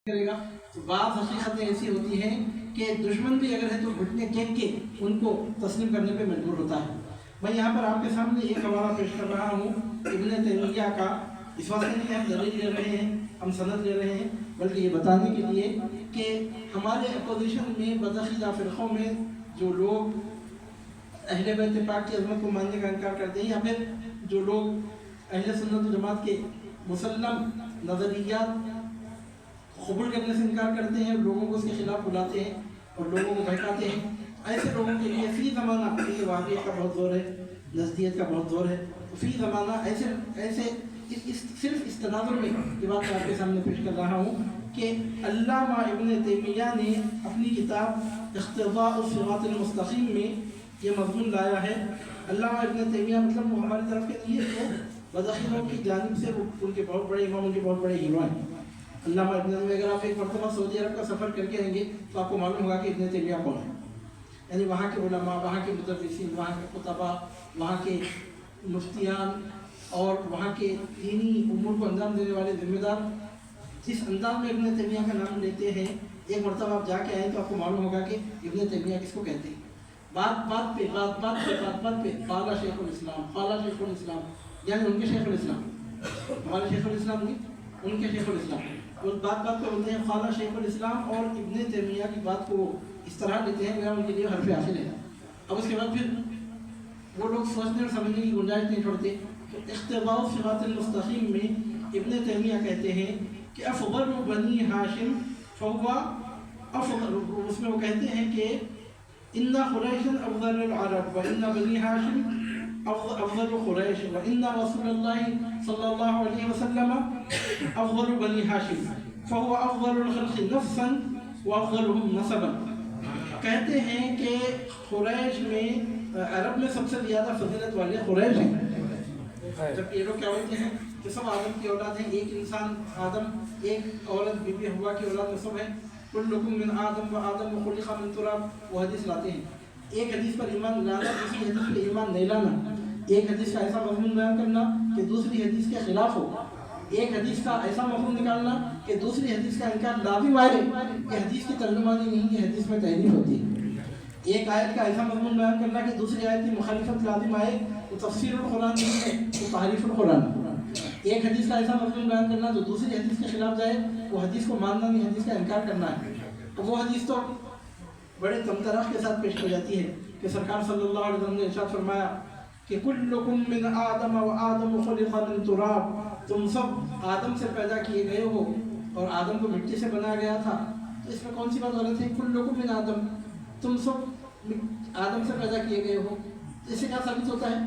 کرے گا تو بعض حقیقتیں ایسی ہوتی ہیں کہ دشمن بھی اگر ہے تو گھٹنے ٹیک کے ان کو تسلیم کرنے پہ مجبور ہوتا ہے۔ میں یہاں پر آپ کے سامنے ایک حوالہ پیش کر رہا ہوں ابن تیمیہ کا، اس واسطے نہیں کہ ہم دلیل لے رہے ہیں، ہم سند لے رہے ہیں، بلکہ یہ بتانے کے لیے کہ ہمارے اپوزیشن میں بدعقیدہ فرقوں میں جو لوگ اہل بیت پاک کی عظمت کو ماننے کا انکار کرتے ہیں، یا پھر جو لوگ اہل سنت و جماعت کے مسلم نظریات قبول کرنے سے انکار کرتے ہیں، لوگوں کو اس کے خلاف بلاتے ہیں اور لوگوں کو بہکاتے ہیں، ایسے لوگوں کے لیے فی زمانہ وہابیت کا بہت زور ہے، نزدیت کا بہت زور ہے۔ فی زمانہ ایسے صرف اس تناظر میں یہ بات میں آپ کے سامنے پیش کر رہا ہوں کہ علامہ ابن تیمیہ نے اپنی کتاب اقتضاء الصراط المستقیم میں یہ مضمون لایا ہے۔ علامہ ابن تیمیہ مطلب وہ ہماری طرف کے لیے تو بدعقیدوں کی جانب سے وہ ان کے بہت بڑے امام، ان کے بہت بڑے ہیرو ہیں۔ علامہ ابن تیمیہ، اگر آپ ایک مرتبہ سعودی عرب کا سفر کر کے آئیں گے تو آپ کو معلوم ہوگا کہ ابن تیمیہ کون ہے، یعنی وہاں کے علماء، وہاں کے مدرسین، وہاں کے خطباء، وہاں کے مفتیان اور وہاں کے دینی امور کو انجام دینے والے ذمہ دار جس انداز میں ابن تیمیہ کا نام لیتے ہیں، ایک مرتبہ آپ جا کے آئیں تو آپ کو معلوم ہوگا کہ ابن تیمیہ کس کو کہتے ہیں۔ بات پہ قال شیخ الاسلام، قال شیخ الاسلام، یعنی ان کے شیخ الاسلام، ہمارے شیخ الاسلام نہیں، ان کے شیخ الاسلام، وہ بات پہ بولتے ہیں قال شیخ الاسلام، اور ابن تیمیہ کی بات کو اس طرح لیتے ہیں کہ ان کے لیے حرف حاصل ہے۔ اب اس کے بعد پھر وہ لوگ سوچنے اور سمجھنے کی گنجائش نہیں چھوڑتے۔ تو اقتضاء الصراط المستقیم میں ابن تیمیہ کہتے ہیں کہ افضل بنی ہاشم فهو افضل، اس میں وہ کہتے ہیں کہ ان قریش افضل العرب وان بنی ہاشم افضل قریش وان رسول اللہ صلی اللہ علیہ وسلم افضل بنی ہاشم فهو افضل الخلق نفسا وافضلهم نسبا۔ کہتے ہیں کہ قریش میں، عرب میں سب سے زیادہ فضیلت والے قریش ہیں۔ جب یہ لوگ کیا ہوتے ہیں کہ سب آدم کی اولاد ہیں، ایک انسان آدم، ایک عورت بی بی حوا کی اولاد میں سب ہے، کلکم من آدم و آدم خلق من تراب، وہ حدیث لاتے ہیں۔ ایک حدیث پر ایمان لانا، دوسری حدیث پر ایمان نہیں لانا، ایک حدیث کا ایسا مضمون بیان کرنا کہ دوسری حدیث کے خلاف ہو، ایک حدیث کا ایسا مفہوم نکالنا کہ دوسری حدیث کا انکار لازم آئے، یہ حدیث کی ترجمانی نہیں، یہ حدیث میں تحریف ہوتی ہے۔ ایک آیت کا ایسا مضمون بیان کرنا کہ دوسری آیت کی مخالفت لازم آئے، وہ تفسیر القرآن نہیں ہے، وہ تحریف القرآن ہے۔ ایک حدیث کا ایسا مضمون بیان کرنا جو دوسری حدیث کے خلاف جائے، وہ حدیث کو ماننا نہیں، حدیث کا انکار کرنا ہے۔ تو وہ حدیث تو بڑے تمطراق کے ساتھ پیش کی جاتی ہے کہ سرکار صلی اللہ علیہ وسلم نے ارشاد فرمایا کہ کلکم من آدم و آدم خلق من تراب، تم سب آدم سے پیدا کیے گئے ہو اور آدم کو مٹی سے بنایا گیا تھا۔ تو اس میں کون سی بات غلط ہے؟ کلکم من آدم، تم سب آدم سے پیدا کیے گئے ہو، اس سے کیا ثابت ہوتا ہے؟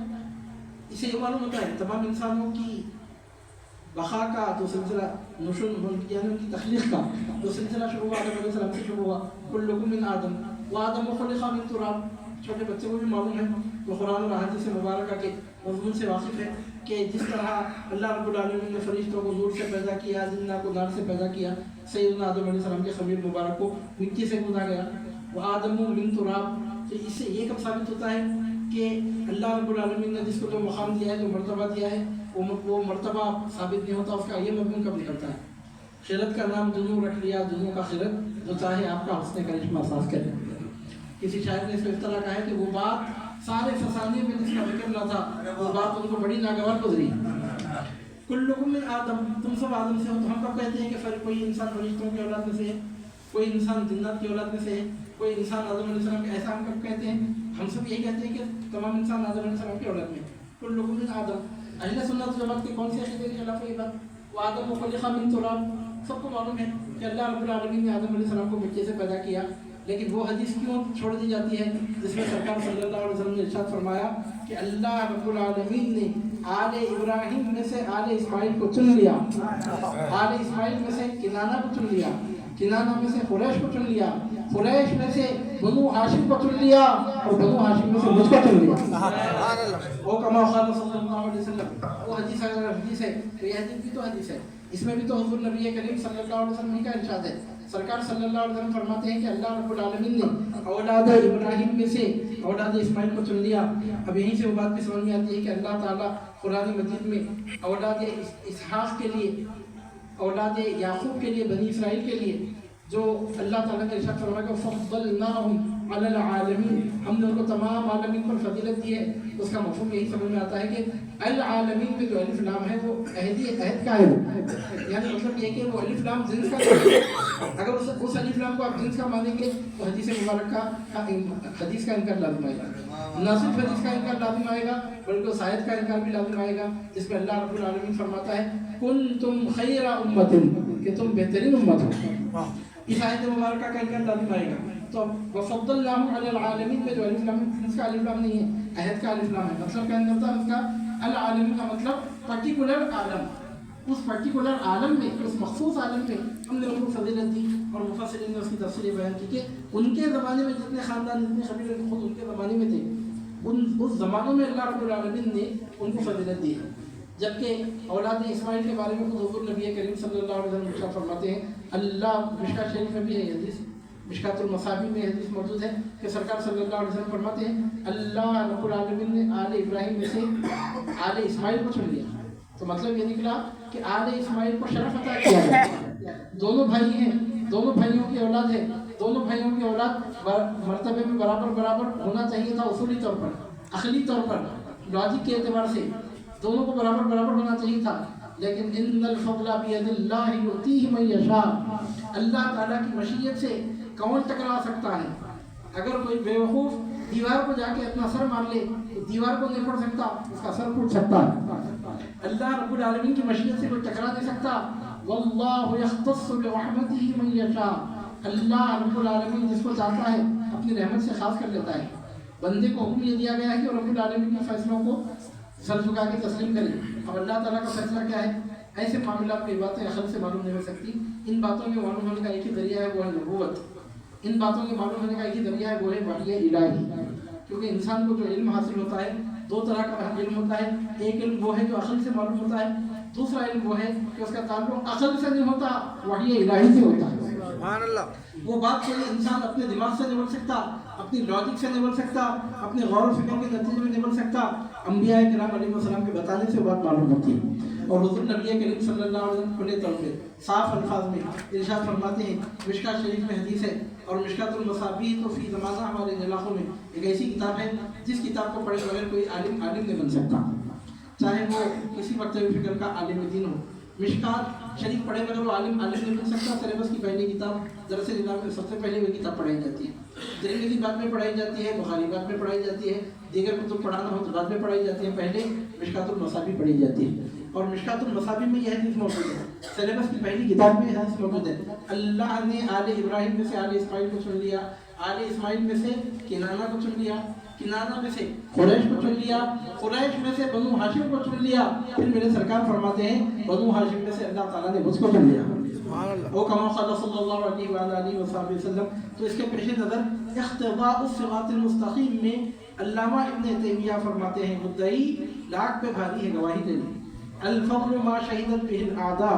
اسے یہ معلوم ہوتا ہے تمام انسانوں کی بقا کا جو سلسلہ نشون، یعنی ان کی تخلیق کا جو سلسلہ شروع ہوا آدم علیہ السلام سے شروع ہوا، کلکم من آدم و آدم خلق من تراب۔ چھوٹے بچے کو بھی معلوم ہے، وہ قرآن اور احادیث مبارکہ کے مضمون سے واقف ہے کہ جس طرح اللہ رب العالمین نے فرشتوں کو نور سے پیدا کیا، جنہ کو نار سے پیدا کیا، سیدنا آدم علیہ السلام کے خمیر مبارک کو مٹی سے گودا گیا، وہ آدم من تراب۔ تو اس سے یہ کب ثابت ہوتا ہے کہ اللہ رب العالمین نے جس کو جو مقام دیا ہے، جو مرتبہ دیا ہے، وہ مرتبہ ثابت نہیں ہوتا، اس کا یہ مضمون کب نکلتا ہے؟ خیرت کا نام جنوں رکھ لیا، جنوں کا خیرت، جو چاہے آپ کا حسن کرشمہ احساس کرے۔ کسی شاعر نے اس کو اس طرح کہا ہے کہ وہ بات سارے فسانے میں جس کا ذکر نہ تھا، وہ بات ان کو بڑی ناگوار گزری۔ کلکم من آدم، تم سب آدم سے ہو۔ تو ہم کب کہتے ہیں کہ کوئی انسان فرشتوں کی اولاد میں سے ہے، کوئی انسان جنات کی اولاد میں سے ہے، کوئی انسان آدم علیہ السلام کے، ایسا ہم کب کہتے ہیں؟ ہم سب یہی کہتے ہیں کہ تمام انسان آدم علیہ السلام کی اولاد میں۔ کلکم من آدم، اہل سنت جماعت کے کون سے عقیدے کے خلاف ہے یہ بات؟ وہ آدم خلق من تراب، سب کو معلوم ہے کہ اللہ رب العالمین نے آدم علیہ السلام کو مٹی سے پیدا کیا، لیکن وہ حدیث کیوں چھوڑ دی جاتی ہے جس میں سرکار صلی اللہ علیہ وسلم نے ارشاد فرمایا کہ اللہ رب العالمین نے آل ابراہیم میں سے آل اسماعیل کو چن لیا، آل اسماعیل میں سے کنانہ کو چن لیا، کنانہ میں سے قریش کو چن لیا، قریش میں سے بنو ہاشم کو چن لیا، اور بنو ہاشم میں سے مجھ کو چن لیا۔ وہ کما قال صلی اللہ علیہ وسلم، وہ حدیث اگر حدیث ہے تو یہ حدیث بھی تو حدیث ہے، اس میں بھی تو حضور نبی کریم صلی اللہ علیہ وسلم کا ارشاد ہے۔ سرکار صلی اللہ علیہ وسلم فرماتے ہیں کہ اللہ رب العالمین نے اولاد ابراہیم میں سے اولاد اسماعیل کو چن لیا۔ اب یہیں سے وہ بات بھی سمجھ میں آتی ہے کہ اللہ تعالیٰ قرآن مجید میں اولاد اسحاق کے لیے औलाद याकूब के लिए, बनी इसराइल के लिए, जो अल्लाह ताला ने इरशाद फरमाया फद्दलनाहुम अलल आलमीन, हमने उनको तमाम आलमीन पर फजीलत दी है। उसका मफहूम यही समझ में आता है कि अल आलमीन में जो अलिफ लाम है वो अहद का है, यानी मतलब ये कि वो अलिफ लाम जिन्स का है। अगर उस अलिफ लाम को आप जिन्स का मानेंगे तो हदीस मुबारक का हदीस का इनकार लाजिम आएगा, न सिर्फ हदीस का इनकार लाजिम आएगा बल्कि उस आयत का इनकार भी लाजिम आएगा जिसमें अल्लाह रब्बुल आलमीन फरमाता है कुंतुम खैरा उम्मतिन, कि तुम बेहतरीन उम्मत हो। इस आयत मुबारक का इनकार लाजिम आएगा। तो वफ़द्दलनाहुम अलल आलमीन में जो अलिफ लाम है, इसका अलिफ लाम नहीं है, अहद का अलिफ लाम है। मतलब क्या करता है उसका अल आलमीन का मतलब पर्टिकुलर आलम, उस पर्टिकुलर आलम में, उस मखसूस आलम में हमने उनको फजीलत दी। और मुफस्सिरीन ने उसकी तफसीर बयान की कि उनके ज़माने में जितने ख़ानदान, जितने कबीले खुद उनके ज़माने में थे, उस ज़मानों में अल्लाह रब्बुल आलमीन ने उनको फजीलत दी है। जबकि औलाद इस्माइल के बारे में खुद हुज़ूर नबी करीम सल्लल्लाहु अलैहि वसल्लम इरशाद फरमाते हैं, अल्लाह मिशकात शरीफ में भी है हदीस, मिशकातुल मसाबी में हदीस मौजूद है कि सरकार सल्लल्लाहु अलैहि वसल्लम फरमाते हैं अल्लाह रब्बुल आलमीन ने आले इब्राहिम में से आले इस्माइल को चुन लिया। तो मतलब ये निकला कि आले इस्माइल को शरफ अता किया है। दोनों भाई हैं, दोनों भाइयों की औलाद है, दोनों भाइयों की औलाद मर्तबे में बराबर होना चाहिए था, उसूली तौर पर, अखली तौर पर, लॉजिक के एतबार से दोनों को बराबर होना चाहिए था। लेकिन इन्नल फज़ला बियदिल्लाहि युतीहि मन यशा, अल्लाह ताला की मशीयत से कौन टकरा सकता है? अगर कोई बेवकूफ़ दीवार को जाके अपना सर मार ले तो दीवार को नहीं पड़ सकता, उसका सर फूट सकता है। अल्लाह रब्बुल आलमीन की मशीयत से कोई टकरा नहीं सकता। वल्लाहु यख्तस्सु बिरहमतिही मन यशा, अल्लाह रब्बुल आलमीन जिसको चाहता है अपनी रहमत से खास कर लेता है। बंदे को हुक्म ये दिया गया है कि रब्बुल आलमीन के फैसलों को सर झुका के तस्लीम करें। अब अल्लाह ताला का फैसला क्या है? ऐसे मामलों में बातें अकल से मालूम नहीं हो सकती। इन बातों के मालूम होने का एक ही जरिया है, वो है नबूवत। इन बातों के मालूम होने का एक ही जरिया है, वो है वही इलाही। क्योंकि इंसान को जो इल्म हासिल होता है, दो तरह का इल्म होता है। एक इल्म वो है जो अकल से मालूम होता है, दूसरा इल्म वो है कि उसका ताल्लुक अकल से नहीं होता, वही इलाही से होता है। सुभान अल्लाह। वो बात कोई इंसान अपने दिमाग से नहीं बोल सकता, अपनी लॉजिक से नहीं बोल सकता, अपने गौर फिक्र के नतीजे में नहीं बोल सकता। अंबिया किराम अलैहिस्सलाम के बताने से बात मालूम होती है। और हुज़ूर नबी करीम सल्लल्लाहु अलैहि वसल्लम खुले तौर पे साफ अल्फाज में इरशाद फरमाते हैं, मिशकात शरीफ में हदीस है और मिशकातुल मसाबी तो फी ज़माना हमारे इलाकों में एक ऐसी किताब है जिस किताब को पढ़े बगैर कोई आलिम नहीं बन सकता, चाहे वो किसी मकतब फ़िक्र का आलिम दीन हो। मिशकात शरीफ पढ़े बगैर वो आलिम नहीं बन सकता। सिलेबस की पहली किताब दरस निज़ाम में सबसे पहले वही किताब पढ़ाई जाती है। तिरमिज़ी बाद में पढ़ाई जाती है, बुखारी बाद में पढ़ाई जाती है, दीगर कुतुब पढ़ाना हो तो बाद में पढ़ाई जाती है, पहले मिशकातुल मसाबी पढ़ी जाती है। और मिशकातुल मसाबी में यह हदीस मौजूद है, सिलेबस की पहली किताब में हदीस मौजूद है। अल्लाह ने आले इब्राहिम में से आले इस्माइल को चुन लिया, आले इस्माइल में से किनाना को चुन लिया, किनाना में से कुरैश को चुन लिया, कुरैश में से बनु हाशिम को चुन लिया। फिर मेरे सरकार फरमाते हैं बनु हाशिम में से अल्लाह ताला ने मुझको चुन लिया। वो कमा क़ाल सल्लल्लाहु अलैहि वसल्लम। तो इसके पेश नज़र इख्तिदाउस सिरातिल मुस्तक़ीम में अल्लामा इब्न तैमिया फरमाते हैं, मुद्दई लाख पे भारी है गवाही देने, अल फ़ज़्लु मा शहीदत बिहिल आदा।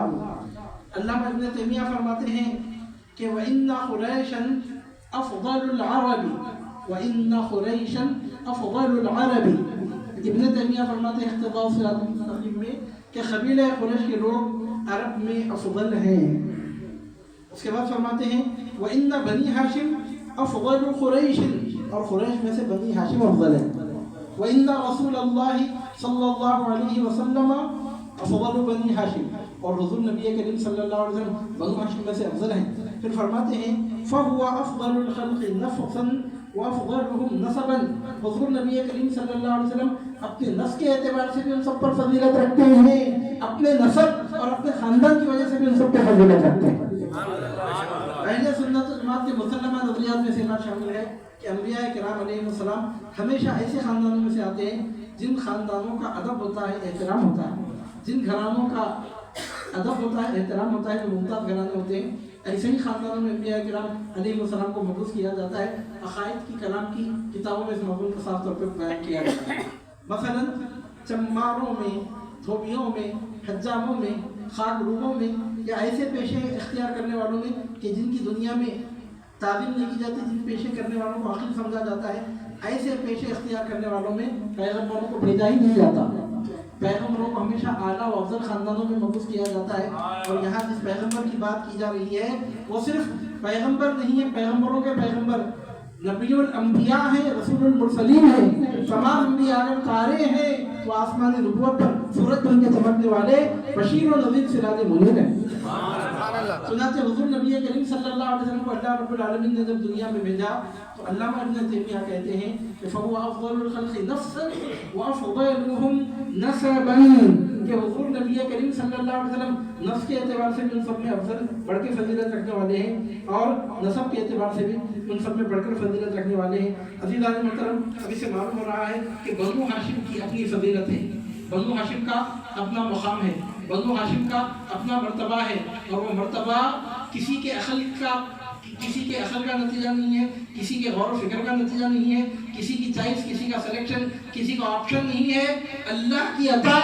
अल्लामा इब्न तैमिया फरमाते हैं कि व इन्ना क़ुरैशन अफ़ज़लुल अरबी, व इन्ना क़ुरैशन अफ़ज़लुल अरबी। इब्न तैमिया फरमाते हैं इख्तिदाउस सिरातिल मुस्तक़ीम में कि क़बीला क़ुरैश के लोग अरब में अफ़ज़ल हैं। उसके बाद फरमाते हैं व इन्ना बनी हाशिम अफ़ज़लु क़ुरैश, और क़ुरैश में से बनी हाशिम अफ़ज़ल है। व इन्ना रसूलल्लाह सल्लल्लाहु अलैहि वसल्लम अफ़ज़लु बनी हाशिम, और हुज़ूर नबी करीम सल्लल्लाहु अलैहि वसल्लम बनु हाशिम में से अफ़ज़ल हैं। फिर फरमाते हैं फ़हुवा अफ़ज़लुल ख़ल्क़ि नफ़्सन व अफ़ज़लुहुम नसबन। हुज़ूर नबी करीम सल्लल्लाहु अलैहि वसल्लम अपने नस्ल के एतबार से भी उन सब पर फजीलत रखते हैं, अपने नस्ब और अपने ख़ानदान की वजह से भी उन सब पर फजीलत रखते हैं। अहले सुन्नत व जमात के मुसल्लमा नज़रियात में से बात शामिल है कि अंबिया किराम अलैहिस्सलाम हमेशा ऐसे ख़ानदानों में से आते हैं जिन ख़ानदानों का अदब होता है, एहतराम होता है, जिन घरानों का अदब होता है, एहतराम होता है, जो मुमताज़ घराने होते हैं। ऐसे ही ख़ानदानों में अंबिया किराम अलैहिस्सलाम को मबूस किया जाता है। अक़ाइद की कलाम की किताबों में इस मौज़ू को साफ तौर पर बयान किया जाता है। मसलन चम्मारों में, धोबियों में, हज्जामों में, खाकरूबों में या ऐसे पेशे इख्तियार करने वालों में कि जिनकी दुनिया में तालीम नहीं की जाती, जिन पेशे करने वालों को अक़ल समझा जाता है, ऐसे पेशे इख्तियार करने वालों में पैगम्बरों को भेजा ही नहीं जाता। पैगम्बरों को हमेशा आला व अफजल खानदानों में मबूस किया जाता है, और यहाँ जिस पैगम्बर की बात की जा रही है वो सिर्फ पैगम्बर नहीं है, पैगम्बरों के पैगम्बर नबीउल अंबिया हैं, रसूलुल मुरसलीन हैं, तमाम अंबिया अगर तारे हैं तो आसमानी नबूवत पर सूरज बन के चमकने वाले बशीर और नज़ीर सिराज मुनीर हैं। सुनाते हुजूर नबी करीम सल्लल्लाहु अलैहि वसल्लम को अल्लाह रब्बुल आलमीन ने जब दुनिया में भेजा तो अल्लामा इब्न तैमिया कहते हैं कि फहुवा अफज़लुल खल्क़ि नफ़्सन व अफ़ज़लुहुम नसबन, कि हुजूर नबी करीम सल्लल्लाहु अलैहि वसल्लम नफ्स के एतबार से भी उन सब में अफजल बढ़ के फजीलत रखने वाले हैं, और नसब के एतबार से भी उन सब में बढ़कर फजीलत रखने वाले हैं। अज़ीज़ान मोहतरम, अभी से मालूम हो रहा है कि बनु हाशिम की अपनी फजीलत है, बनु हाशिम का अपना मुकाम है, बनु हाशिम का अपना मर्तबा है, और वो मर्तबा किसी के अखल का नतीजा नहीं है, किसी के गौर व फिक्र का नतीजा नहीं है, किसी की चॉइस, किसी का सिलेक्शन, किसी का ऑप्शन नहीं है, अल्लाह की अता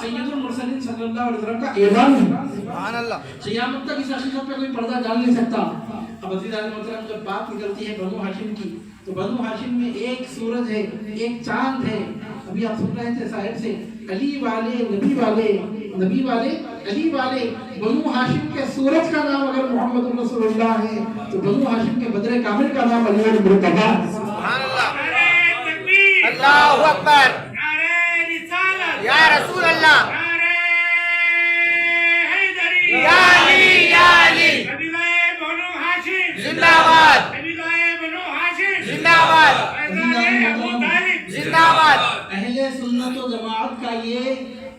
सैयदुल मुरसलीन सल्लल्लाहु अलैहि वसल्लम का ऐलान है। सुभान अल्लाह, क़यामत तक इस हकीकत पे कोई पर्दा डाल नहीं सकता। अब अज़ीज़ान मोहतरम, जब बात निकलती है बनु हाशिम की, तो बनु हाशिम में एक सूरज है, एक चांद है। अभी आप सुन रहे थे साहिब से, अली वाले नबी वाले, नबी वाले अली वाले, बनु हाशिम के सूरज का नाम अगर मोहम्मद रसूलुल्लाह है तो बनु हाशिम के बदरे कामिल का नाम अली मुर्तज़ा। सुभान अल्लाह, अल्लाहु अकबर, नारे रिसालत या रसूल अल्लाह, नारे हैदरी या अली या अली, नबीए बनु हाशिम जिंदाबाद, नबीए बनु हाशिम जिंदाबाद, अबू तालिब जिंदाबाद। अहले सुन्नत व जमाअत का ये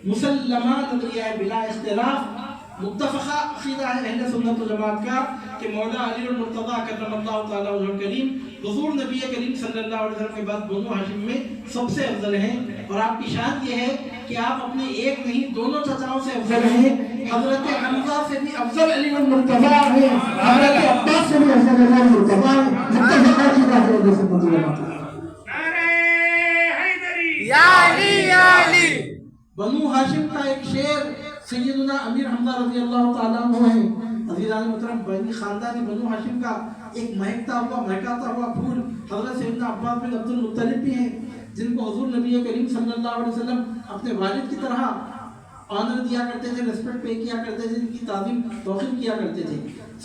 मुसल्लमा नज़रिया है, बिला इख्तिलाफ मुत्तफ़क़ा अक़ीदा है अहले सुन्नत व जमाअत का कि मौला अली मुर्तज़ा करमल्लाहु तआला वजहुल करीम हुज़ूर नबी करीम सल्लल्लाहु अलैहि वसल्लम के बाद बनु हाशिम में सबसे अफजल हैं। और आपकी शान ये है कि आप अपने एक नहीं दोनों चचाओं से अफजल हैं। हज़रत हम्ज़ा से भी अफजल अली मुर्तज़ा हैं, हज़रत अब्बास से भी अफजल अली मुर्तज़ा हैं। मुत्तफ़क़ा अक़ीदा है अहले सुन्नत व जमाअत का। नारे हैदरी या अली या अली। बनु हाशिम का एक शेर सैयदना अमीर हम्ज़ा रज़ी अल्लाह ताला अन्हु है। अज़ीज़ान मुहतरम, बनी खानदानी बनु हाशिम का एक महकाता हुआ फूल हज़रत सैयदना अब्बास बिन अब्दुल मुत्तलिब भी हैं, जिनको हुज़ूर नबी करीम सल्लल्लाहु अलैहि वसल्लम अपने वालिद की तरह ऑनर दिया करते थे, रिस्पेक्ट पे किया करते थे, जिनकी ताज़ीम तौक़ीर किया करते थे।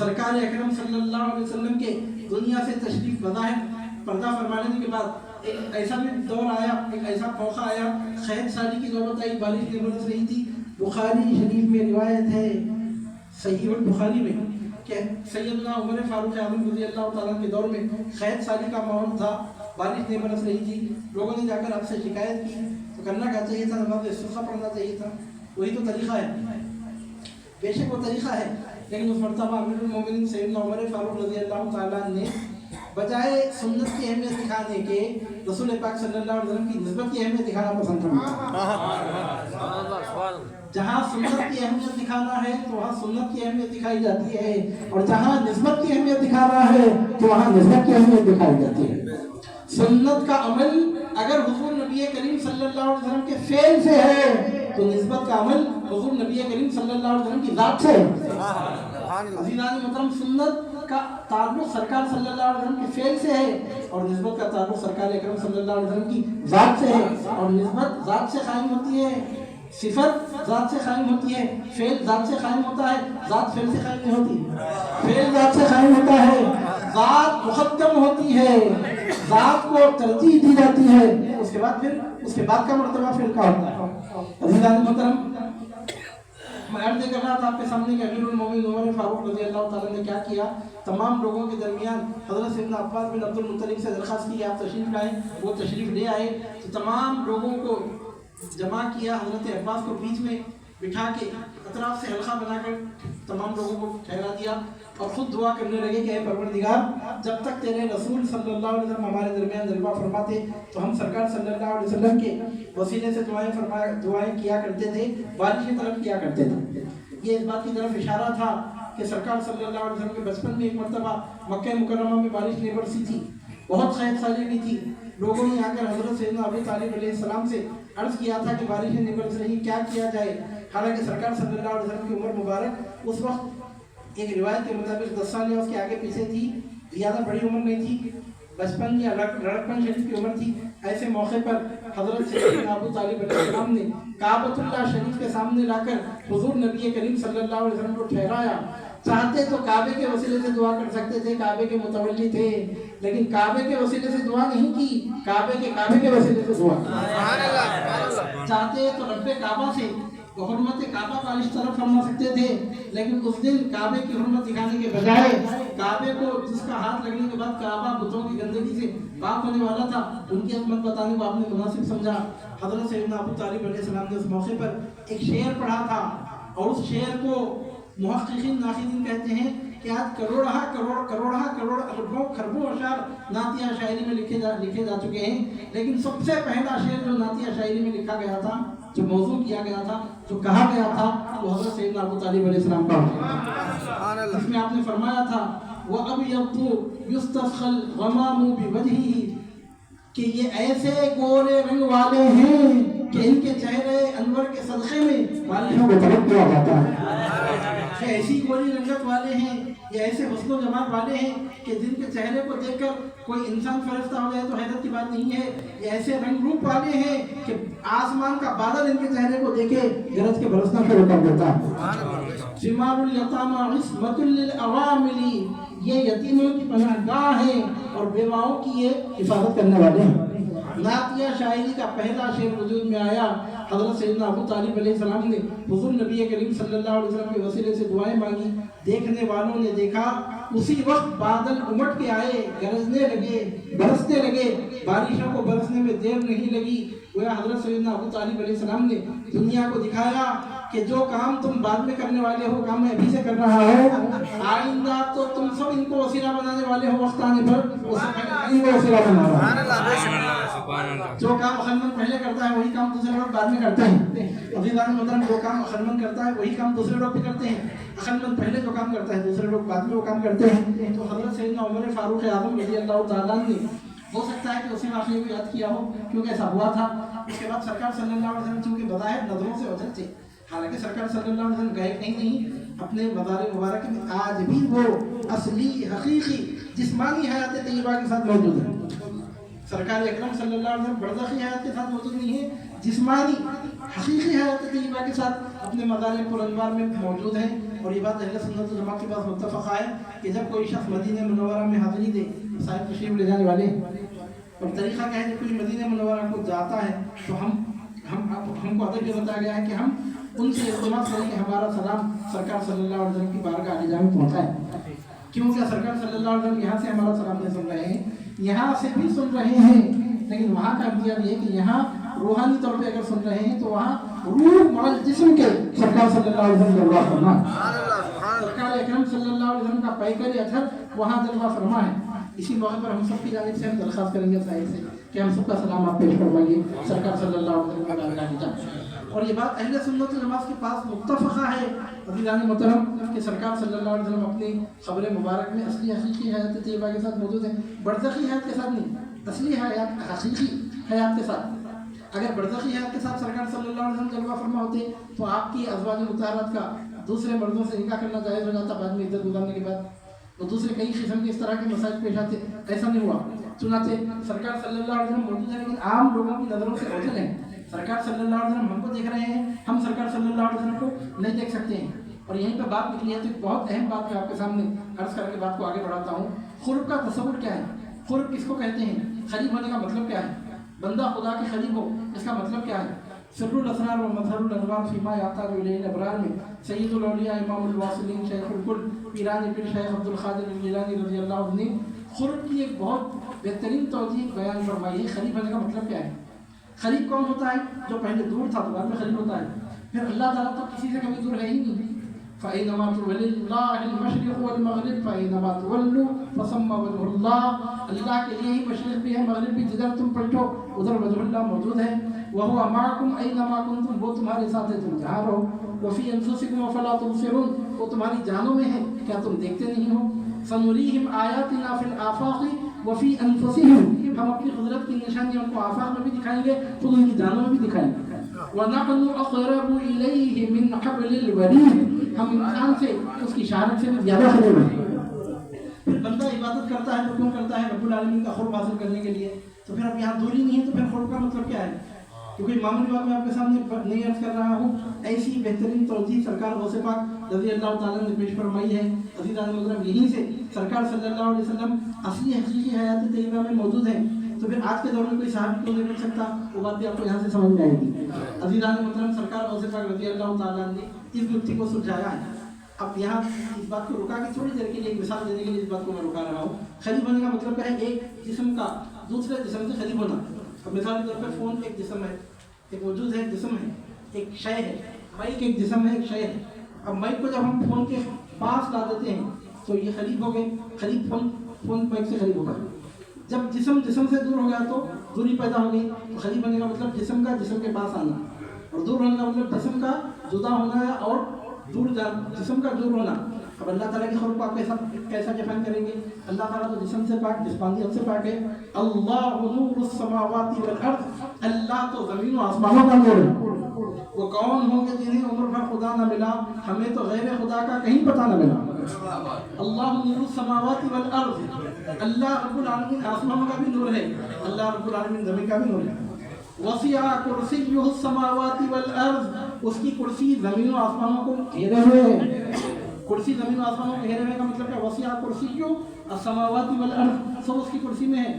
सरकार अकरम सल्लल्लाहु अलैहि वसल्लम के दुनिया से तशरीफ़ बज़ाहिर पर्दा फरमाने के बाद एक ऐसा भी दौर आया, एक ऐसा मौका आया, खैर साली की नौबत आई, बारिश नहीं बरस रही थी। बुखारी शरीफ में रिवायत है, सहीह बुखारी में, कि सैयदना उमर फारूक आज़म रज़ी अल्लाह ताला के दौर में खैर साली का माहौल था, बारिश नहीं बरस रही थी। लोगों ने जाकर आपसे शिकायत की तो करना क्या चाहिए था? नमाज़ इस्तिस्क़ा पढ़ना चाहिए था। वही तो तरीक़ा है, बेशक वो तरीक़ा है, लेकिन उस मरतबा अमीरुल मोमिनीन सैयदना उमर फारूक रज़ी अल्लाह ताला ने बजाय सुन्नत की अहमियत दिखाने के रसूल पाक सल्लल्लाहु अलैहि वसल्लम की निस्बत की अहमियत दिखाना पसंद करते हैं। जहाँ सुन्नत की अहमियत दिखाना है तो वहाँ सुन्नत की अहमियत दिखाई जाती है, और जहाँ निस्बत की अहमियत दिखाना है तो वहाँ निस्बत की अहमियत दिखाई जाती है। सुन्नत का अमल अगर हुज़ूर नबी करीम सल्लल्लाहु अलैहि वसल्लम के फ़ेल से है तो निस्बत का अमल हुज़ूर नबी करीम सल्लल्लाहु अलैहि वसल्लम की ज़ात से है। अज़ीज़ान मुहतरम, सुन्नत का ताल्लुक़ सरकार सल्लल्लाहु अलैहि वसल्लम के फ़ेल से है, और निस्बत का ताल्लुक़ सरकार अकरम सल्लल्लाहु अलैहि वसल्लम की ज़ात से है। और निस्बत ज़ात से कायम होती है, सिफत ज़ात से कायम होती है, फ़ेल ज़ात से कायम होता है, ज़ात फ़ेल से कायम नहीं होती। फ़ेल ज़ात से कायम होता है, ज़ात मुक़द्दम होती है, ज़ात को तरजीह दी जाती है, उसके बाद का मर्तबा फ़ेल का होता है। अज़ीज़ान मोहतरम, मैं अर्ज़ कर रहा था आपके सामने कि अमीरुल मोमिनीन उमर फारूक रज़ी अल्लाह ताला ने क्या किया, तमाम लोगों के दरमियान हज़रत सैयदना अब्बास बिन अब्दुल मुत्तलिब से दरख्वास्त की आप तशरीफ़ लाएँ। वो तशरीफ़ ले आए तो तमाम लोगों को जमा किया, हज़रत अब्बास को बीच में बिठा के अतराफ़ से हल्का बनाकर तमाम लोगों को ठहरा दिया और ख़ुद दुआ करने लगे कि परवरदिगार, जब तक तेरे रसूल सल्लल्लाहु अलैहि वसल्लम हमारे दरमियान जलवा फरमाते तो हम सरकार सल्लल्लाहु अलैहि वसल्लम के वसीले से दुआएं किया करते थे, बारिश की तरफ किया करते थे। ये इस बात की तरफ इशारा था कि सरकार सल्लल्लाहु अलैहि वसल्लम के बचपन में एक मरतबा मक्का मुकर्रमा में बारिश नहीं बरसी थी, बहुत खैर साली भी थी। लोगों ने आकर हज़रत सैयदना अबू तालिब अलैहिस्सलाम से अर्ज़ किया था कि बारिशें नहीं बरस रही, क्या किया जाए। हालांकि सरकार सल्लल्लाहु अलैहि वसल्लम की उम्र मुबारक उस वक्त एक रिवायत के मुताबिक 10 साल या उसके आगे पीछे थी, ज़्यादा बड़ी उम्र नहीं थी, बचपन या लड़कपन शरीफ की उम्र थी। ایسے موقع پر حضرت سیدنا ابو طالب علیہ السلام نے کعبۃ اللہ شریف کے سامنے لا کر حضور نبی کریم صلی اللہ علیہ وسلم کو ٹھہرایا. چاہتے تو کعبے کے وسیلے سے دعا کر سکتے تھے, کعبے کے متولی تھے, لیکن کعبے کے وسیلے سے دعا نہیں کی, کعبے کے وسیلے سے دعا کی. چاہتے تو رب کعبہ سے حرمت کعبہ کا اس طرف فرما سکتے تھے, لیکن اس دن کعبے کی حرمت دکھانے کے بجائے کعبے کو جس کا ہاتھ لگنے کے بعد کعبہ بتوں کی گندگی سے پاک ہونے والا تھا, ان کی عظمت بتانے کو آپ نے مناسب سمجھا. حضرت سیدنا ابو طالب علیہ السلام نے اس موقع پر ایک شعر پڑھا تھا, اور اس شعر کو محققین ناقدین کہتے ہیں کہ آج کروڑہ اربوں خربوں اشعار نعتیہ شاعری میں لکھے جا چکے ہیں, لیکن سب سے پہلا شعر جو نعتیہ شاعری میں لکھا گیا تھا, جو موضوع کیا گیا تھا, جو کہا گیا تھا, وہ حضرت سیدنا ابو طالب علیہ السلام کا ہے. اس میں آپ نے فرمایا تھا وَأَبْيَضُّ يُسْتَسْقَى الْغَمَامُ بِوَجْهِهِ, کہ یہ ایسے گورے رنگ والے ہیں کہ ان کے چہرے انور کے صدقے میں بارشوں کو طلب کیا جاتا ہے. یہ ایسی گوری رنگت والے ہیں, یہ ایسے حسن و جمال والے ہیں کہ جن کے چہرے کو دیکھ کر کوئی انسان فرشتہ ہو جائے تو حیرت کی بات نہیں ہے. یہ ایسے رنگ روپ والے ہیں کہ آسمان کا بادل ان کے چہرے کو دیکھے گرج کے برسنا شروع کر دیتا ہے. ثمار الیتامى عصمۃ للأوامل, یہ یتیموں کی پناہ گاہ ہے اور بیواؤں کی یہ حفاظت کرنے والے ہیں. نعتیہ شاعری کا پہلا شعر وجود میں آیا, حضرت سیدنا ابو طالب علیہ السلام نے حضور نبی کریم صلی اللہ علیہ وسلم کے وسیلے سے دعائیں مانگی. دیکھنے والوں نے دیکھا, اسی وقت بادل امٹ کے آئے, گرجنے لگے, برسنے لگے, بارشوں کو برسنے میں دیر نہیں لگی. گویا حضرت سیدنا ابو طالب علیہ السلام نے دنیا کو دکھایا کہ جو کام تم بعد میں کرنے والے ہو, کام میں ابھی سے کر رہا ہوں, آئندہ تو تم سب ان کو وسیلہ بنانے والے ہو, وقت آنے پر ان کو وسیلہ بنا رہا ہوں. جو کام عقلمند پہلے کرتا ہے وہی کام دوسرے لوگ بعد میں کرتے ہیں. عزیزان محترم, جو کام عقلمند کرتا ہے وہی کام دوسرے لوگ بھی کرتے ہیں. عقلمند پہلے جو کام کرتا ہے دوسرے لوگ بعد میں وہ کام کرتے ہیں. تو حضرت سیدنا عمر فاروق اعظم رضی اللہ تعالیٰ نے, ہو سکتا ہے کہ اسی واقعے کو یاد کیا ہو کیونکہ ایسا ہوا تھا. اس کے بعد سرکار صلی اللہ علیہ وسلم چونکہ بظاہر نظروں سے اوجھل تھے, حالانکہ سرکار صلی اللہ علیہ وسلم گئے کہیں نہیں, اپنے مزار مبارک میں آج بھی وہ اصلی حقیقی جسمانی حیات طیبہ کے ساتھ موجود ہے. سرکار اکرم صلی اللہ علیہ وسلم برزخی حیات کے ساتھ موجود نہیں ہے, جسمانی حقیقی حیات طیبہ کے ساتھ اپنے مزار پرانوار میں موجود ہیں. اور یہ بات اہل سنت والجماعت کے پاس متفق ہے کہ جب کوئی شخص مدینہ منورہ میں حاضری دے, صاحب تشریف لے جانے والے, اور طریقہ کیا ہے, جب کوئی مدینہ منورہ کو جاتا ہے تو ہم کو ادب یہ بتایا گیا ہے کہ ہم ان سے التماس کریں کہ ہمارا سلام سرکار صلی اللہ علیہ وسلم کی بارگاہ عالیہ میں پہنچائے. کیونکہ سرکار صلی اللہ علیہ وسلم یہاں سے ہمارا سلام نہیں سن رہے ہیں, یہاں سے بھی سن رہے ہیں, لیکن وہاں کا امتیاز یہ ہے کہ یہاں روحانی طور پہ اگر سن رہے ہیں تو وہاں روح مال جسم کے سرکار صلی اللہ علیہ وسلم جلوہ فرما ہے. سرکار اکرم صلی اللہ علیہ وسلم کا پیکر اثر وہاں جلوہ فرما ہے. اسی موقع پر ہم سب کی جانب سے ہم درخواست کریں گے صاحب سے کہ ہم سب کا سلام آپ پیش کروائیے سرکار صلی اللہ علیہ وسلم کا بارگاہ میں. اور یہ بات اہل سنت والجماعت کے پاس متفقہ ہے عزیزان محترم کہ سرکار صلی اللہ علیہ وسلم اپنی قبر مبارک میں اصلی حقیقی حیات طیبہ کے ساتھ موجود ہیں, برزخی حیات کے ساتھ نہیں, اصلی حیات حقیقی حیات کے ساتھ. اگر برزخی حیات کے ساتھ سرکار صلی اللہ علیہ وسلم جلوہ فرما ہوتے تو آپ کی ازواج مطہرات کا دوسرے مردوں سے نکاح کرنا جائز ہو جاتا بعد میں عدت گزارنے کے بعد, تو دوسرے کئی قسم کے اس طرح کے مسائل پیش آتے. ایسا نہیں ہوا, چنانچہ سرکار صلی اللہ علیہ وسلم موجود ہے لیکن عام لوگوں کی نظروں سے اوجھل ہیں. سرکار صلی اللہ علیہ وسلم ہم کو دیکھ رہے ہیں, ہم سرکار صلی اللہ علیہ وسلم کو نہیں دیکھ سکتے ہیں. اور یہیں پہ بات نکلی ہے تو ایک بہت اہم بات میں آپ کے سامنے عرض کر کے بات کو آگے بڑھاتا ہوں. خلق کا تصور کیا ہے, خلق کس کو کہتے ہیں, قریب ہونے کا مطلب کیا ہے, بندہ خدا کے قریب ہو اس کا مطلب کیا ہے. سر الاسرار و مظہر الانوار فیما یحتاج الیہ الابرار میں سید الاولیاء امام الواصلین شیخ الکل پیران پیر شیخ عبد القادر الجیلانی رضی اللہ عنہ نے خلق کی ایک بہت بہترین توجیہ بیان فرمائی ہے. قریب ہونے کا مطلب کیا ہے. قریب کون ہوتا ہے, جو پہلے دور تھا تو بعد میں قریب ہوتا ہے. پھر اللہ تعالیٰ تو کسی سے کبھی دور ہے ہی نہیں. فَإِنَّمَا وَلِلَّهِ الْمَشْرِقُ وَالْمَغْرِبُ فَإِنَّمَا تُوَلُّوا فَثَمَّ وَجْهُ اللَّهِ, اللہ کے لیے ہی مشرق بھی ہے مغرب بھی, جدھر تم پلٹو ادھر وجہ اللہ موجود ہے. وَهُوَ مَعَكُمْ أَيْنَمَا كُنْتُمْ, وہ تمہارے ساتھ ہے تم جہاں رہو. وَفِي أَنفُسِكُمْ أَفَلَا تُبْصِرُونَ, وہ تمہاری جانوں میں ہے کیا تم دیکھتے نہیں ہو. سَنُرِيهِمْ آيَاتِنَا فِي الْآفَاقِ وَفِي أَنفُسِهِمْ, ہم اپنی قدرت کی نشانیوں کو آفاق میں بھی دکھائیں گے, خود ان کی جانوں میں بھی دکھائیں گے. وَنَحْنُ أَقْرَبُ إِلَيْهِ مِنْ حَبْلِ الْوَرِيدِ, ہم انسان سے اس کی اشارت سے بھی زیادہ قریب ہیں. پھر بندہ عبادت کرتا ہے تو کیوں کرتا ہے, رب العالمین کا قرب حاصل کرنے کے لیے. तो फिर अब यहाँ दूरी नहीं है तो फिर खुर्ब का मतलब क्या है? क्योंकि मामूली बात मैं आपके सामने नहीं अर्ज कर रहा हूँ, ऐसी बेहतरीन तौजीह सरकार गौसे पाक रज़ी अल्लाह ताला ने पेश फरमाई है। अज़ीज़ान मुहतरम, यहीं से सरकार सल्लल्लाहु अलैहि वसल्लम असली हकीकी हयात तय्यबा में मौजूद है। तो फिर आज के दौर में कोई साहब क्यों नहीं बन सकता, वो बात भी आपको यहाँ से समझ में आएगी। अज़ीज़ान मुहतरम, सरकार गौसे पाक रज़ी अल्लाह ताला ने इस युक्ति को सुलझाया है। अब यहाँ इस बात को रुका कि थोड़ी देर के लिए एक मिसाल देने के लिए इस बात को मैं रुका रहा हूँ। खलीफ होने का मतलब क्या है? एक जिस्म का दूसरे जिस्म से खलीफ होना। अब मिसाल के तौर पर फ़ोन एक जिस्म है, एक वजूद है, एक जिस्म है, एक शय है। माइक एक जिस्म है, एक शय है। अब माइक को जब हम फ़ोन के पास ला देते हैं तो ये खलीफ हो गए, खलीफ फ़ोन माइक से खलीफ हो गए। जब जिस्म से दूर हो गया तो दूरी पैदा हो गई। तो खलीफ होने का मतलब जिस्म का जिस्म के पास आना, और दूर होने का मतलब जिस्म का जुदा होना है और दूर जिस्म का दूर होना। अब अल्लाह ताला की खौफ को आप कैसा डिफाइन करेंगे? अल्लाह ताला तो जिस्म से पाक, जिस्मानियत से पाक है। अल्लाहु नूरुस समावाति वल अर्द, अल्लाह तो ज़मीन और आसमानों का नूर है। वो कौन होंगे जिन्हें उम्र भर खुदा न मिला? हमें तो गैर खुदा का कहीं पता न मिला। अल्लाहु नूरुस समावाति वल अर्द, अल्लाह रब्बुल आलमीन आसमानों का भी नूर है, अल्लाह रब्बुल आलमीन ज़मीन का भी नूर है। वसिया कुर्सियुहु समावाति वल अर्द, उसकी कुर्सी ज़मीन और आसमानों को घेरे हुए है। कुर्सी ज़मीन और आसमानों को घेरे हुए का मतलब क्या? वसिया कुर्सियुहु समावाति वल अर्द, सब उसकी कुर्सी में है।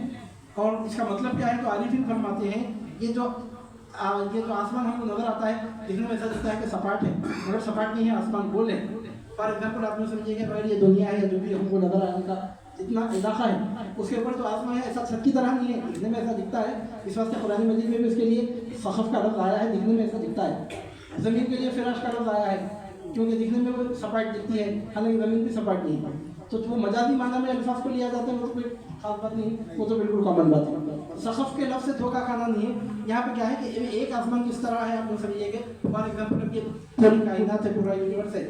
और इसका मतलब क्या है? तो आरिफीन फरमाते हैं ये जो आसमान हमको नजर आता है, दिखने में ऐसा दिखता है कि सपाट है, मगर सपाट नहीं है, आसमान गोल है। फॉर एग्जाम्पल आप लोग समझिए कि भाई ये दुनिया है या जो भी हमको नजर आने का जितना इलाका है उसके ऊपर तो आसमान है, ऐसा छत की तरह नहीं है, दिखने में ऐसा दिखता है। इस वास्ते कुरान मजीद में भी उसके लिए सक़फ़ का लफ्ज़ आया है, दिखने में ऐसा दिखता है। ज़मीन के लिए फिराश का लफ्ज़ आया है क्योंकि दिखने में वो सपाट दिखती है, हालांकि ज़मीन भी सपाट नहीं है। तो वो मजाजी माना में अल्फाज को लिया जाता है, वो तो कोई खास बात नहीं, वो तो बिल्कुल कॉमन बात है। सक़फ़ के लफ्ज़ से धोखा खाना नहीं है। यहाँ पे क्या है कि एक आसमान किस तरह है आप लोग समझिएगा। फॉर एग्जाम्पल ये पूरी कायनात है, पूरा यूनिवर्स है,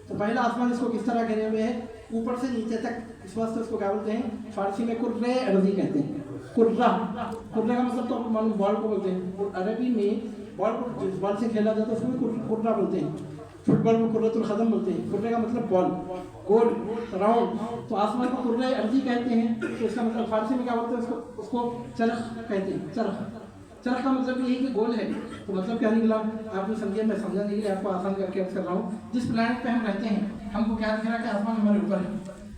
तो पहला आसमान इसको किस तरह घेरे हुए है? ऊपर से नीचे तक। इस वास्ते उसको क्या बोलते हैं? फारसी में कुर्रे अर्ज़ी कहते हैं। कुर्रा, कुर्रे का मतलब तो मालूम बॉल को बोलते हैं। अरबी में बॉल को जिस बॉल से खेला जाता है उसको कुर्रा बोलते हैं। फुटबॉल में कुर्रतुल ख़दम बोलते हैं। कुर्रे का मतलब बॉल, गोल, राउंड। तो आसमान को कुर्रे अर्ज़ी कहते हैं। तो इसका मतलब फारसी में क्या बोलते हैं? उसको चरख कहते हैं। चरख का मतलब यही कि गोल है। तो मतलब क्या निकला आपने समझिए, मैं समझाने के लिए आपको आसान करके अर्ज कर रहा हूँ। जिस प्लैनेट पे हम रहते हैं हमको क्या दिख रहा है कि आसमान हमारे ऊपर है।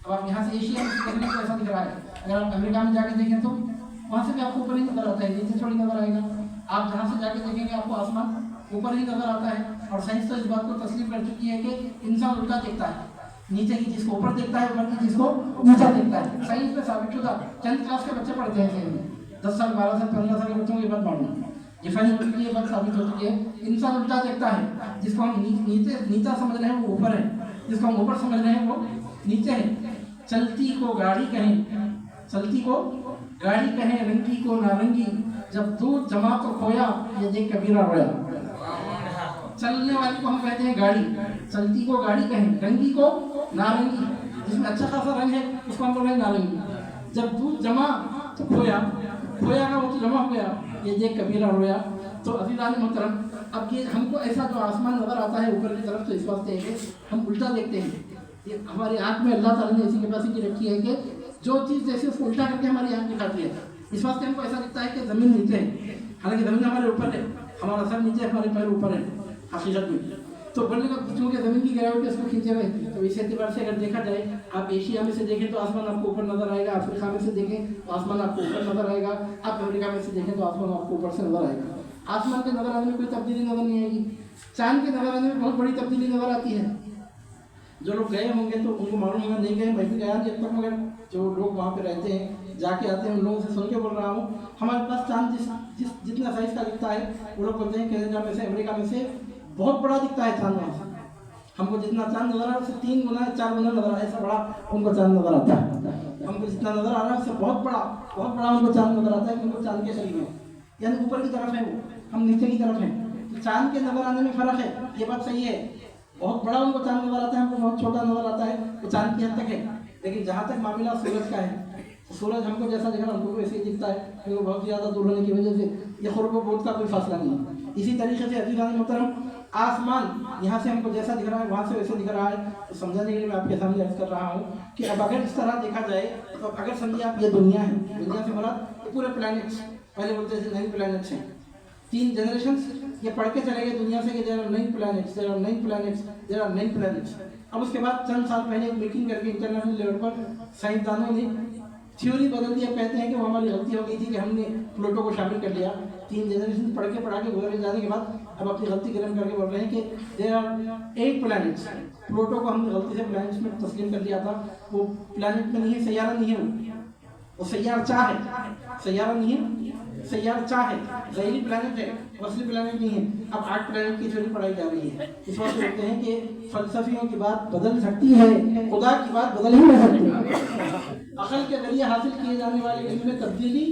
अब आप यहाँ से एशिया में देखने को ऐसा दिख रहा है, अगर आप अमेरिका में जाके देखें तो वहाँ से भी आपको ऊपर ही नजर आता है, नीचे थोड़ी नजर आएगा। आप जहाँ से जाके देखेंगे आपको आसमान ऊपर ही नजर आता है। और साइंस तो इस बात को तस्लीम कर चुकी है कि इंसान उल्टा देखता है, नीचे की जिसको ऊपर देखता है, ऊपर की जिसको नीचा देखता है। साइंस में साबित शुदा 10th क्लास के बच्चे पढ़ते हैं, 10 साल 12 साल 15 साल के बच्चों को ये बात मालूम है, ये बात साबित हो चुकी है। इंसान उल्टा देखता है, जिसको हम नीचा समझ रहे हैं वो ऊपर है, जिसको हम ऊपर समझ रहे हैं वो नीचे है। चलती को गाड़ी कहें, चलती को गाड़ी कहें, रंगी को नारंगी, जब दूध जमा तो खोया, ये देख कबीरा रोया। चलने वाली को हम कहते हैं गाड़ी, चलती को गाड़ी कहें, रंगी को नारंगी, जिसमें अच्छा खासा रंग है उसको हम बोल रहे हैं नारंगी। जब दूध जमा तो खोया, खोया का वो तो जमा हो गया, ये देख कबीरा रोया। तो अज़ीज़ान मोहतरम, अब ये हमको ऐसा जो आसमान नज़र आता है ऊपर की तरफ, तो इस वास्ते है कि हम उल्टा देखते हैं। ये हमारी आँख में अल्लाह ताला ने ऐसी कैपेसिटी रखी है कि जो चीज़ जैसे उसको उल्टा करके हमारी आँख दिखाती है। इस वास्ते हमको ऐसा दिखता है कि ज़मीन नीचे है, हालांकि ज़मीन हमारे ऊपर है, हमारा सर नीचे है, हमारे पैर ऊपर है हकीकत में। तो बोलने का चूँकि ज़मीन की गिरावट उसको खींचे हुए, तो इस एतबार से अगर देखा जाए, आप एशिया में से देखें तो आसमान आपको ऊपर नजर आएगा, अफ्रीका में से देखें तो आसमान आपको ऊपर नजर आएगा, आप अमेरिका में से देखें तो आसमान आपको ऊपर से नजर आएगा। आसमान के नजर आने में कोई तब्दीली नजर नहीं आएगी। चांद के नजर आने में बहुत बड़ी तब्दीली नजर आती है। जो लोग गए होंगे तो उनको मालूम होगा, नहीं गए मैं भी गया नहीं अब तक, मगर जो लोग वहाँ पे रहते हैं, जाके आते हैं, उन लोगों से सुन के बोल रहा हूँ। हमारे पास चांद जितना साइज का दिखता है, वो लोग बोलते हैं कनाडा में से, अमेरिका में से बहुत बड़ा दिखता है चांद। वहाँ से हमको जितना चांद नजर आ रहा है उससे 3 गुना 4 गुना नजर आ रहा है, ऐसा बड़ा उनको चांद नजर आता है। हमको जितना नजर आ रहा है उससे बहुत बड़ा उनको चांद नजर आता है, उनको चांद के करीब है, यानी ऊपर की तरफ है वो, हम नीचे की तरफ हैं। तो चांद के नजर आने में फ़र्क है, ये बात सही है। बहुत बड़ा उनको चांद नजर आता है, हमको बहुत छोटा नजर आता है, वो चांद की हद तक है। लेकिन जहाँ तक मामला सूरज का है, तो सूरज हमको जैसा दिख रहा है उनको वैसे ही दिखता है, क्योंकि बहुत ज़्यादा दूर होने की वजह से ये खुर्ब बहुत का कोई फासला नहीं है। इसी तरीके से अज़ीज़ान मोहतरम, आसमान यहाँ से हमको जैसा दिख रहा है वहाँ से वैसे दिख रहा है। तो समझाने के लिए मैं आपके सामने अर्ज कर रहा हूँ कि अब अगर इस तरह देखा जाए, तो अगर समझिए आप ये दुनिया है, दुनिया से मुराद ये पूरे प्लैनेट्स, पहले बोलते थे 9 प्लैनेट्स हैं, 3 जनरेशंस ये पढ़ के चले गए दुनिया से कि there are 9 planets, there are 9 planets, there are 9 planets. अब उसके बाद चंद साल पहले एक मीटिंग करके इंटरनेशनल लेवल पर साइंसदानों ने थ्योरी बदल दी। अब कहते हैं कि वो हमारी गलती हो गई थी कि हमने प्लूटो को शामिल कर लिया। 3 जनरेशन पढ़ा के गुजर जाने के बाद अब अपनी गलती गर्म करके बोल रहे हैं कि देयर आर 8 प्लैनेट्स। प्लूटो को हमने गलती से प्लैनेट्स में तस्लीम कर लिया था, वो प्लैनेट में नहीं है, सैयारा नहीं है, वो सैयारचा है, सैयारा नहीं है, सैयारचा है, गैरी प्लैनेट है, असली प्लैनेट नहीं है। अब 8 प्लैनेट की थ्योरी पढ़ाई जा रही है। इस वक्त कहते हैं कि फलसफियों की बात बदल सकती है, खुदा की बात बदल ही नहीं सकती। अकल के जरिए हासिल किए जाने वाले इल्म में तब्दीली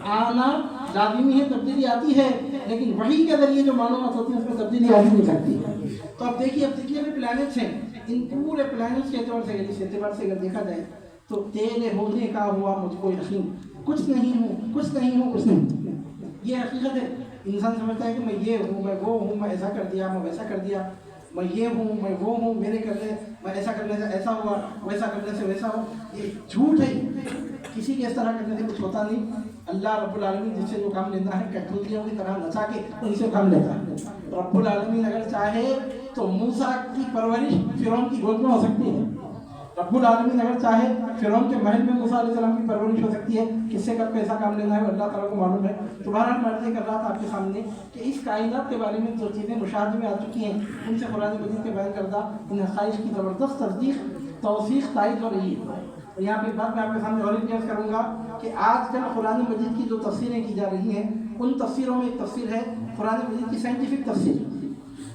आना लाजिमी है, तब्दीली आती है, लेकिन वही के जरिए जो मालूमात होती है उसमें तब्दीली आ नहीं सकती। तो अब देखिए, अब जितने भी प्लैनेट्स हैं, इन पूरे प्लैनेट्स के एतबार से, इस एतबार से अगर देखा जाए तो तेरे होने का हुआ मुझको यकीन, कुछ नहीं हूँ, कुछ नहीं हूँ, कुछ नहीं, ये हकीकत है। इंसान समझता है कि मैं ये हूँ, मैं वो हूँ, मैं ऐसा कर दिया, मैं वैसा कर दिया, मैं ये हूँ, मैं वो हूँ, मेरे करने, मैं ऐसा करने से ऐसा हुआ, वैसा करने से वैसा हो। ये झूठ है, किसी के इस तरह करने से कुछ होता नहीं। अल्लाह रब्बुल आलमीन जिससे जो काम लेना है कठपुतलियों की तरह नचा के उनसे काम लेता है। रब्बुल आलमीन अगर चाहे तो मूसा की परवरिश फिरौन की गोद में हो सकती है। रब्बुल आलमीन अगर चाहे फिरौन के महल में मूसा अलैहिस्सलाम की परवरिश हो सकती है। किससे कब कैसा काम लेना है अल्लाह ताला को मालूम है। तो बहरहाल मैं अर्ज़ कर रहा था आपके सामने कि इस कायनात के बारे में जो चीज़ें मुशाहदे में आ चुकी हैं, उनसे कुरान मजीद के बयान करदा इन हक़ाइक़ की ज़बरदस्त तस्दीक़, तौसीक़, तायद हो रही है। और यहाँ पे एक बात मैं आपके सामने और क्लियर करूँगा कि आजकल कुरान मजीद की जो तफसीरें की जा रही हैं, उन तफसीरों में एक तफसीर है कुरान मजीद की साइंटिफिक तफसीर।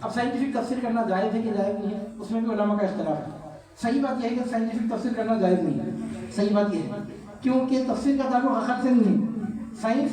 अब साइंटिफिक तफसीर करना जायज़ है कि जायज़ नहीं है, उसमें भी उलमा का इख्तिलाफ है। सही बात यह है कि साइंटिफिक तफसीर करना जायज़ नहीं है। सही बात यह है क्योंकि तफसीर का ताल्लुक अक़ल से नहीं है। साइंस